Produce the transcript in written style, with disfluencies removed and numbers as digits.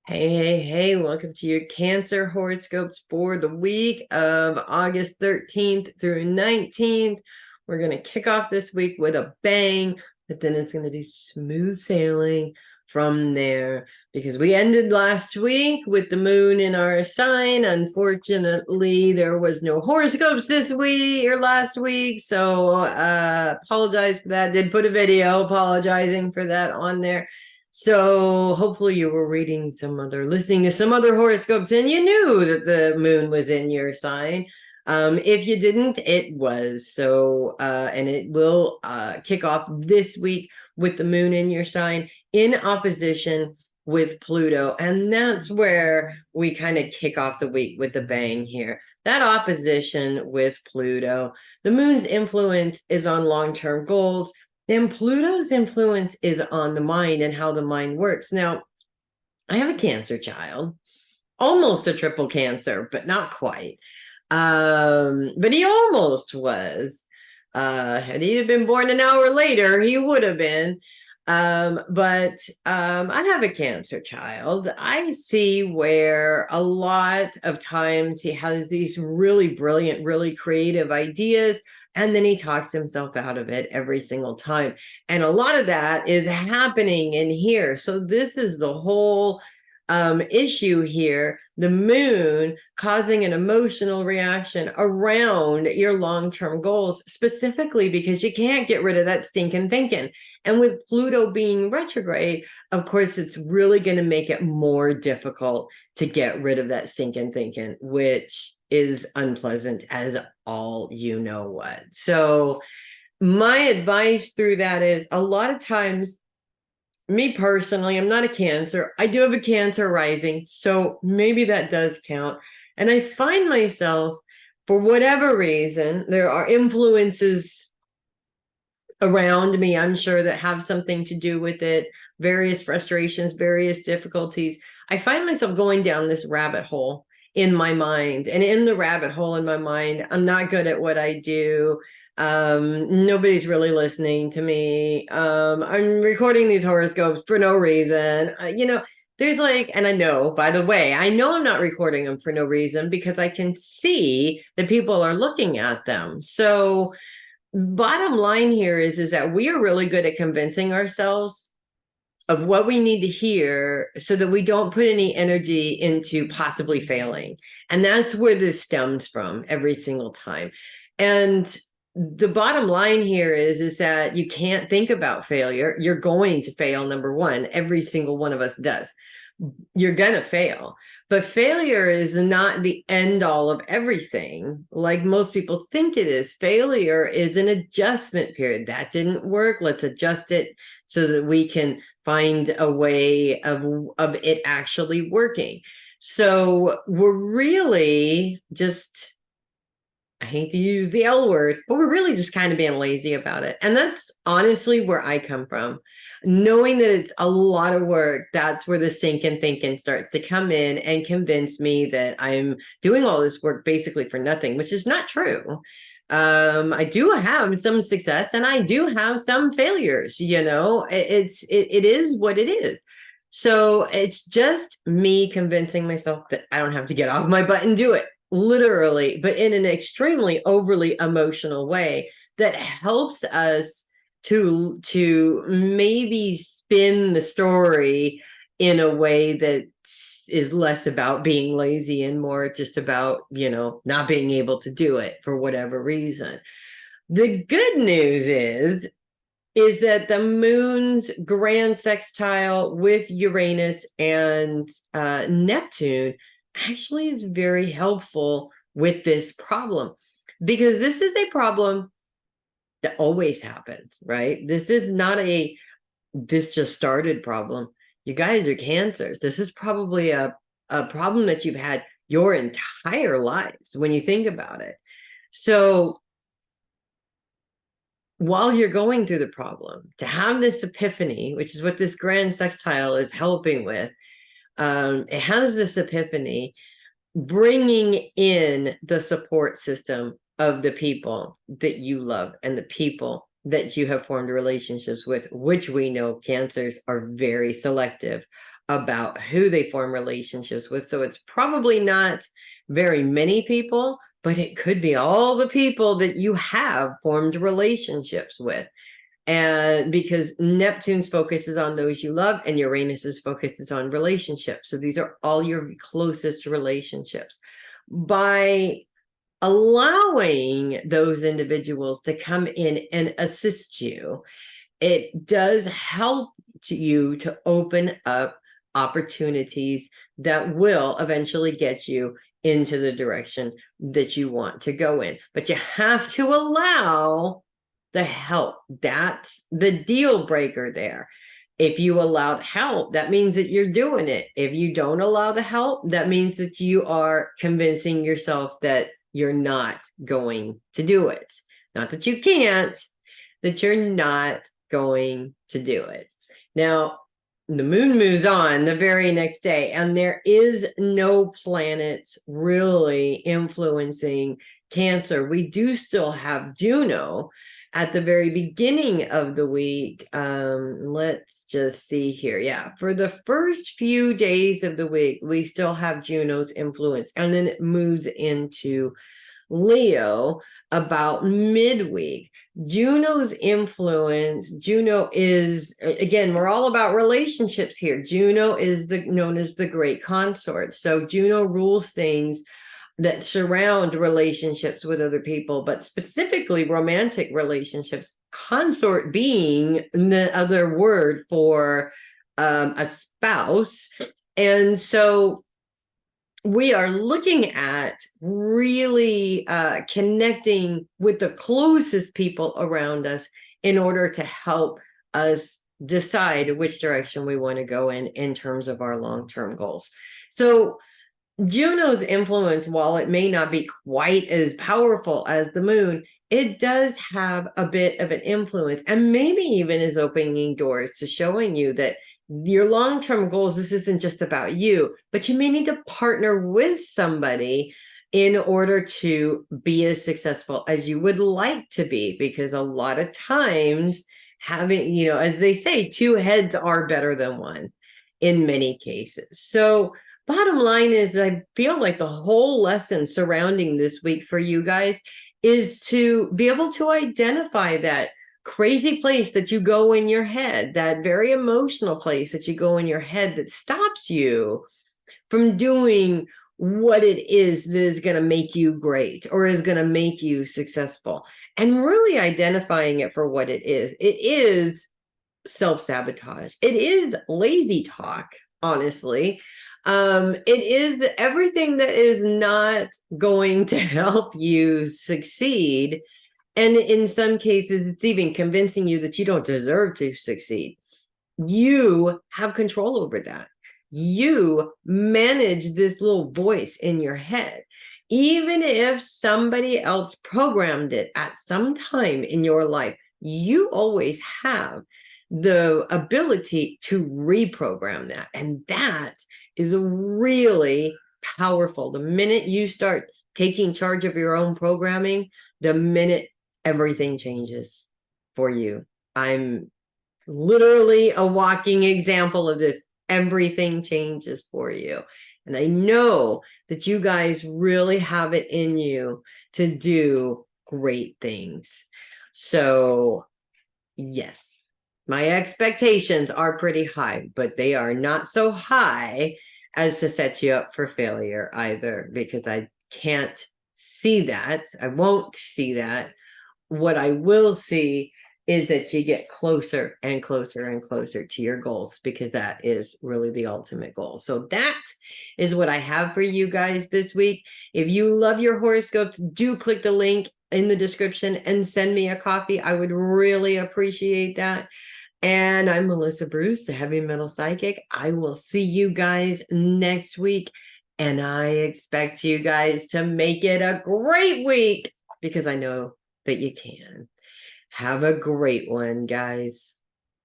Hey, welcome to your Cancer horoscopes for the week of August 13th through 19th. We're going to kick off this week with a bang, but then it's going to be smooth sailing from there because we ended last week with the moon in our sign. Unfortunately, there was no horoscopes this week or last week, so apologize for that. Did put a video apologizing for that on there. So hopefully you were listening to some other horoscopes and you knew that the moon was in your sign. If you didn't, it was. And it will kick off this week with the moon in your sign in opposition with Pluto. And that's where we kind of kick off the week with the bang here. That opposition with Pluto. The moon's influence is on long-term goals. Then Pluto's influence is on the mind and how the mind works. Now, I have a Cancer child, almost a triple Cancer, but not quite. But he almost was. Had he been born an hour later, he would have been. But I have a Cancer child. I see where a lot of times he has these really brilliant, really creative ideas, and then he talks himself out of it every single time. And a lot of that is happening in here. So this is the whole issue here, the moon causing an emotional reaction around your long-term goals, specifically because you can't get rid of that stinking thinking. And with Pluto being retrograde, of course, it's really going to make it more difficult to get rid of that stinking thinking, which is unpleasant as all you know what. So my advice through that is a lot of times, me personally, I'm not a Cancer. I do have a Cancer rising, so maybe that does count. And I find myself, for whatever reason, there are influences around me, I'm sure, that have something to do with it, various frustrations, various difficulties. I find myself going down this rabbit hole in my mind. And in the rabbit hole in my mind, I'm not good at what I do. Nobody's really listening to me. I'm recording these horoscopes for no reason. There's and I know, by the way, I know I'm not recording them for no reason because I can see that people are looking at them. So bottom line here is that we are really good at convincing ourselves of what we need to hear so that we don't put any energy into possibly failing. And that's where this stems from every single time. And the bottom line here is that you can't think about failure. You're going to fail, number one. Every single one of us does. You're going to fail. But failure is not the end all of everything, like most people think it is. Failure is an adjustment period. That didn't work. Let's adjust it so that we can find a way of it actually working. So we're really just, I hate to use the L word, but we're really just kind of being lazy about it. And that's honestly where I come from. Knowing that it's a lot of work, that's where the stinking thinking starts to come in and convince me that I'm doing all this work basically for nothing, which is not true. I do have some success and I do have some failures, it is what it is. So it's just me convincing myself that I don't have to get off my butt and do it, literally, but in an extremely overly emotional way that helps us to maybe spin the story in a way that is less about being lazy and more just about, not being able to do it for whatever reason. The good news is that the moon's grand sextile with Uranus and Neptune actually is very helpful with this problem, because this is a problem that always happens, right? This is not this just started problem. You guys are Cancers. This is probably a problem that you've had your entire lives when you think about it. So while you're going through the problem, to have this epiphany, which is what this grand sextile is helping with, it has this epiphany, bringing in the support system of the people that you love and the people that you have formed relationships with, which we know Cancers are very selective about who they form relationships with. So it's probably not very many people, but it could be all the people that you have formed relationships with. And because Neptune's focus is on those you love and Uranus's focus is on relationships. So these are all your closest relationships. By allowing those individuals to come in and assist you, it does help you to open up opportunities that will eventually get you into the direction that you want to go in. But you have to allow the help. That's the deal breaker there. If you allow help, that means that you're doing it. If you don't allow the help, that means that you are convincing yourself that you're not going to do it. Not that you can't, that you're not going to do it. Now, the moon moves on the very next day, and there is no planets really influencing Cancer. We do still have Juno at the very beginning of the week. Let's just see here. Yeah, for the first few days of the week, we still have Juno's influence, and then it moves into Leo about midweek. Juno's influence, Juno is, again, we're all about relationships here. Juno is known as the great consort. So Juno rules things that surround relationships with other people, but specifically romantic relationships, consort being the other word for a spouse. And so we are looking at really connecting with the closest people around us in order to help us decide which direction we want to go in terms of our long-term goals. So Juno's influence, while it may not be quite as powerful as the moon, it does have a bit of an influence, and maybe even is opening doors to showing you that your long-term goals, this isn't just about you, but you may need to partner with somebody in order to be as successful as you would like to be, because a lot of times having, as they say, two heads are better than one in many cases. So bottom line is, I feel like the whole lesson surrounding this week for you guys is to be able to identify that crazy place that you go in your head, that very emotional place that you go in your head that stops you from doing what it is that is going to make you great or is going to make you successful, and really identifying it for what it is. It is self-sabotage. It is lazy talk, honestly. It is everything that is not going to help you succeed. And in some cases, it's even convincing you that you don't deserve to succeed. You have control over that. You manage this little voice in your head. Even if somebody else programmed it at some time in your life, you always have the ability to reprogram that. And that is really powerful. The minute you start taking charge of your own programming, the minute everything changes for you. I'm literally a walking example of this. Everything changes for you. And I know that you guys really have it in you to do great things. So, yes, my expectations are pretty high, but they are not so high as to set you up for failure either, because I can't see that. I won't see that. What I will see is that you get closer and closer and closer to your goals, because that is really the ultimate goal. So that is what I have for you guys this week. If you love your horoscopes, do click the link in the description and send me a copy. I would really appreciate that. And I'm Melissa Bruce, the Heavy Metal Psychic. I will see you guys next week. And I expect you guys to make it a great week, because I know that you can. Have a great one, guys.